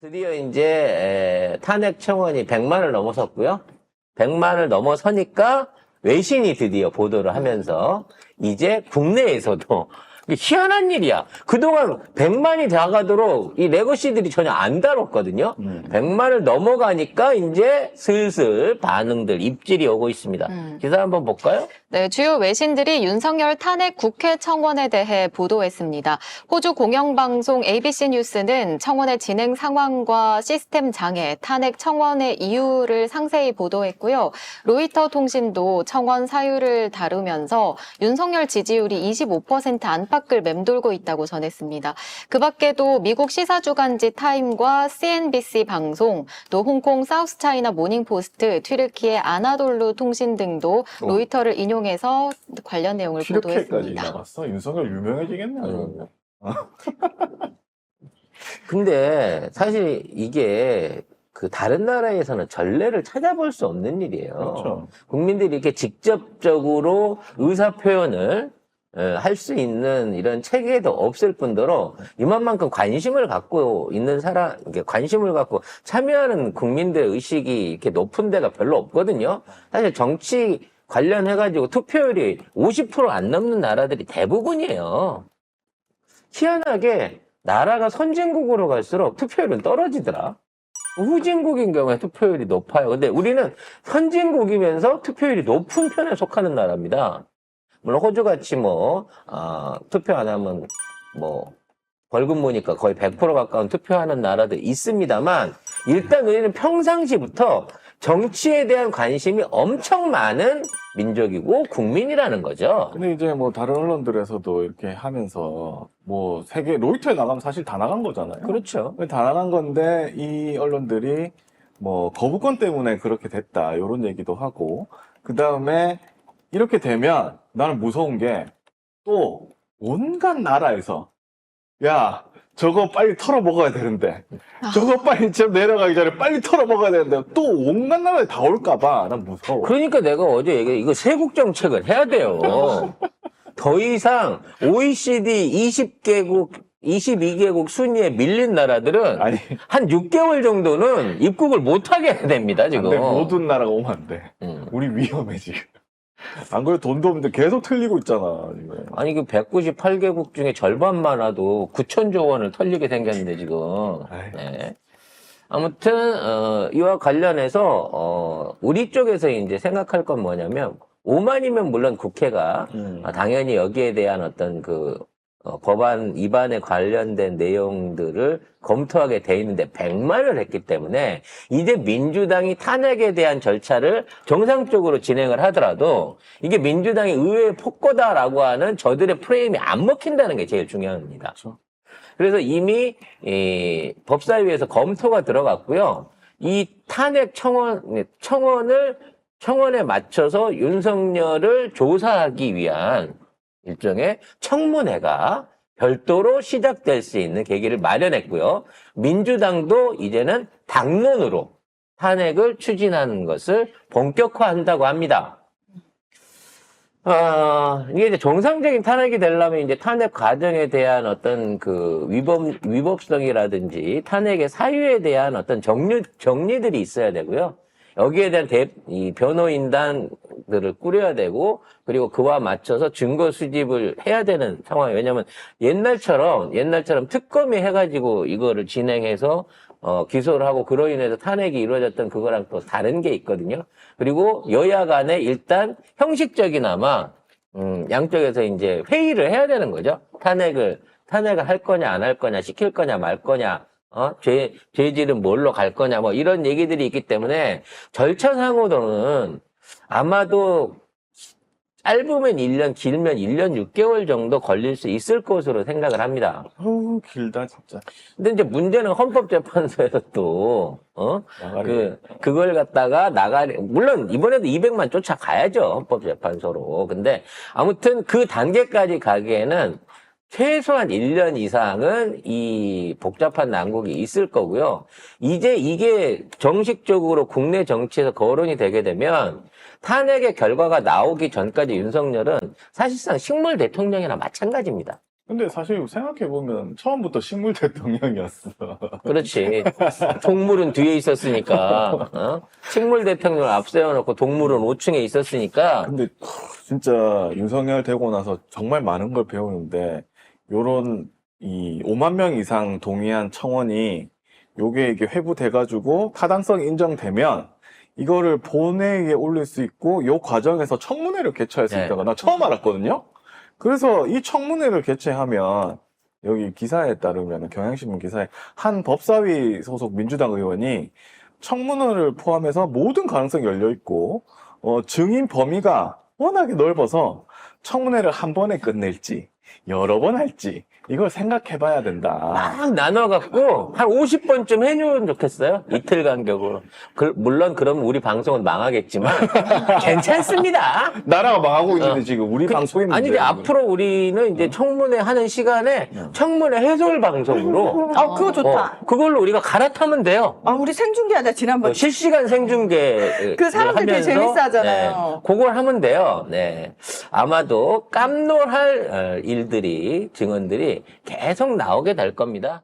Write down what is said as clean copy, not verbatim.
드디어 이제 탄핵 청원이 100만을 넘어섰고요. 100만을 넘어서니까 외신이 드디어 보도를 하면서 이제 국내에서도 이게 희한한 일이야. 그동안 100만이 나가도록 이 레거시들이 전혀 안 다뤘거든요. 100만을 넘어가니까 이제 슬슬 반응들, 입질이 오고 있습니다. 기사 한번 볼까요? 네, 주요 외신들이 윤석열 탄핵 국회 청원에 대해 보도했습니다. 호주 공영방송 ABC 뉴스는 청원의 진행 상황과 시스템 장애, 탄핵 청원의 이유를 상세히 보도했고요. 로이터 통신도 청원 사유를 다루면서 윤석열 지지율이 25% 안팎을 맴돌고 있다고 전했습니다. 그 밖에도 미국 시사주간지 타임과 CNBC 방송, 또 홍콩 사우스차이나 모닝포스트, 튀르키예 아나돌루 통신 등도 로이터를 인용해서 관련 내용을 튀르키예까지 보도했습니다. 나갔어? 윤석열 유명해지겠네. 아주. 근데 사실 이게 그 다른 나라에서는 전례를 찾아볼 수 없는 일이에요. 그렇죠. 국민들이 이렇게 직접적으로 의사 표현을 할 수 있는 이런 체계도 없을 뿐더러 이만큼 관심을 갖고 있는 사람, 이렇게 관심을 갖고 참여하는 국민들 의식이 이렇게 높은 데가 별로 없거든요. 사실 정치 관련해가지고 투표율이 50% 안 넘는 나라들이 대부분이에요. 희한하게 나라가 선진국으로 갈수록 투표율은 떨어지더라. 후진국인 경우에 투표율이 높아요. 근데 우리는 선진국이면서 투표율이 높은 편에 속하는 나라입니다. 물론 호주같이 투표 안 하면 벌금 무니까 거의 100% 가까운 투표하는 나라도 있습니다만, 일단 우리는 평상시부터 정치에 대한 관심이 엄청 많은 민족이고 국민이라는 거죠. 근데 이제 다른 언론들에서도 이렇게 하면서 세계 로이터에 나가면 사실 다 나간 거잖아요. 그렇죠. 다 나간 건데 이 언론들이 거부권 때문에 그렇게 됐다 이런 얘기도 하고, 그 다음에 이렇게 되면 나는 무서운 게 또 온갖 나라에서 야 저거 빨리 털어 먹어야 되는데 저거 빨리 지금 내려가기 전에 빨리 털어 먹어야 되는데 또 온갖 나라에 다 올까봐 난 무서워. 그러니까 내가 어제 얘기해, 이거 세국 정책을 해야 돼요. 더 이상 OECD 20개국 22개국 순위에 밀린 나라들은 아니 한 6개월 정도는 입국을 못하게 해야 됩니다, 지금. 근데 모든 나라가 오면 안 돼. 우리 위험해 지금. 안 그래도 돈도 없는데 계속 틀리고 있잖아 지금. 아니, 그 198개국 중에 절반만 와도 9천조 원을 털리게 생겼는데, 지금. 네. 아무튼, 이와 관련해서, 우리 쪽에서 이제 생각할 건 뭐냐면, 5만이면 물론 국회가 당연히 여기에 대한 어떤 법안 위반에 관련된 내용들을 검토하게 돼 있는데 100만을 했기 때문에 이제 민주당이 탄핵에 대한 절차를 정상적으로 진행을 하더라도 이게 민주당이 의회의 폭거다라고 하는 저들의 프레임이 안 먹힌다는 게 제일 중요합니다. 그렇죠. 그래서 이미 법사위에서 검토가 들어갔고요. 이 탄핵 청원에 맞춰서 윤석열을 조사하기 위한 일종의 청문회가 별도로 시작될 수 있는 계기를 마련했고요. 민주당도 이제는 당론으로 탄핵을 추진하는 것을 본격화한다고 합니다. 이게 이제 정상적인 탄핵이 되려면 이제 탄핵 과정에 대한 어떤 위법성이라든지 탄핵의 사유에 대한 어떤 정리들이 있어야 되고요. 여기에 대한 이 변호인단들을 꾸려야 되고, 그리고 그와 맞춰서 증거 수집을 해야 되는 상황이에요. 왜냐면 옛날처럼 특검이 해가지고 이거를 진행해서 기소를 하고 그로 인해서 탄핵이 이루어졌던 그거랑 또 다른 게 있거든요. 그리고 여야 간에 일단 형식적이나마 양쪽에서 이제 회의를 해야 되는 거죠. 탄핵을 할 거냐 안 할 거냐, 시킬 거냐 말 거냐, 죄질은 뭘로 갈 거냐, 이런 얘기들이 있기 때문에 절차상으로는 아마도 짧으면 1년, 길면 1년 6개월 정도 걸릴 수 있을 것으로 생각을 합니다. 길다 진짜. 근데 이제 문제는 헌법재판소에서 또, 그걸 갖다가 물론 이번에도 200만 쫓아가야죠, 헌법재판소로. 근데 아무튼 그 단계까지 가기에는 최소한 1년 이상은 이 복잡한 난국이 있을 거고요. 이제 이게 정식적으로 국내 정치에서 거론이 되게 되면 탄핵의 결과가 나오기 전까지 윤석열은 사실상 식물 대통령이나 마찬가지입니다. 근데 사실 생각해보면 처음부터 식물 대통령이었어. 그렇지. 동물은 뒤에 있었으니까. 어? 식물 대통령을 앞세워놓고 동물은 5층에 있었으니까. 근데 진짜 윤석열 되고 나서 정말 많은 걸 배우는데 요런 이 5만 명 이상 동의한 청원이 요게 이게 회부돼가지고 타당성 인정되면 이거를 본회의에 올릴 수 있고 요 과정에서 청문회를 개최할 수 네. 있다고 나 처음 알았거든요. 그래서 이 청문회를 개최하면 여기 기사에 따르면 경향신문 기사에 한 법사위 소속 민주당 의원이 청문회를 포함해서 모든 가능성이 열려 있고 증인 범위가 워낙에 넓어서 청문회를 한 번에 끝낼지 여러 번 할지 이걸 생각해 봐야 된다. 막 나눠갖고 한 50번쯤 해주면 좋겠어요. 이틀 간격으로. 물론 그럼 우리 방송은 망하겠지만 괜찮습니다. 나라가 망하고 있는데 지금 우리 방송이 아니, 근데 앞으로 우리는 이제 청문회 하는 시간에 청문회 해설 방송으로 그거 좋다. 그걸로 우리가 갈아타면 돼요. 우리 생중계하자, 지난번. 실시간 생중계 그 사람들 되게 재밌어 하잖아요. 그걸 하면 돼요. 네. 아마도 깜놀할 일들이 증언들이 계속 나오게 될 겁니다.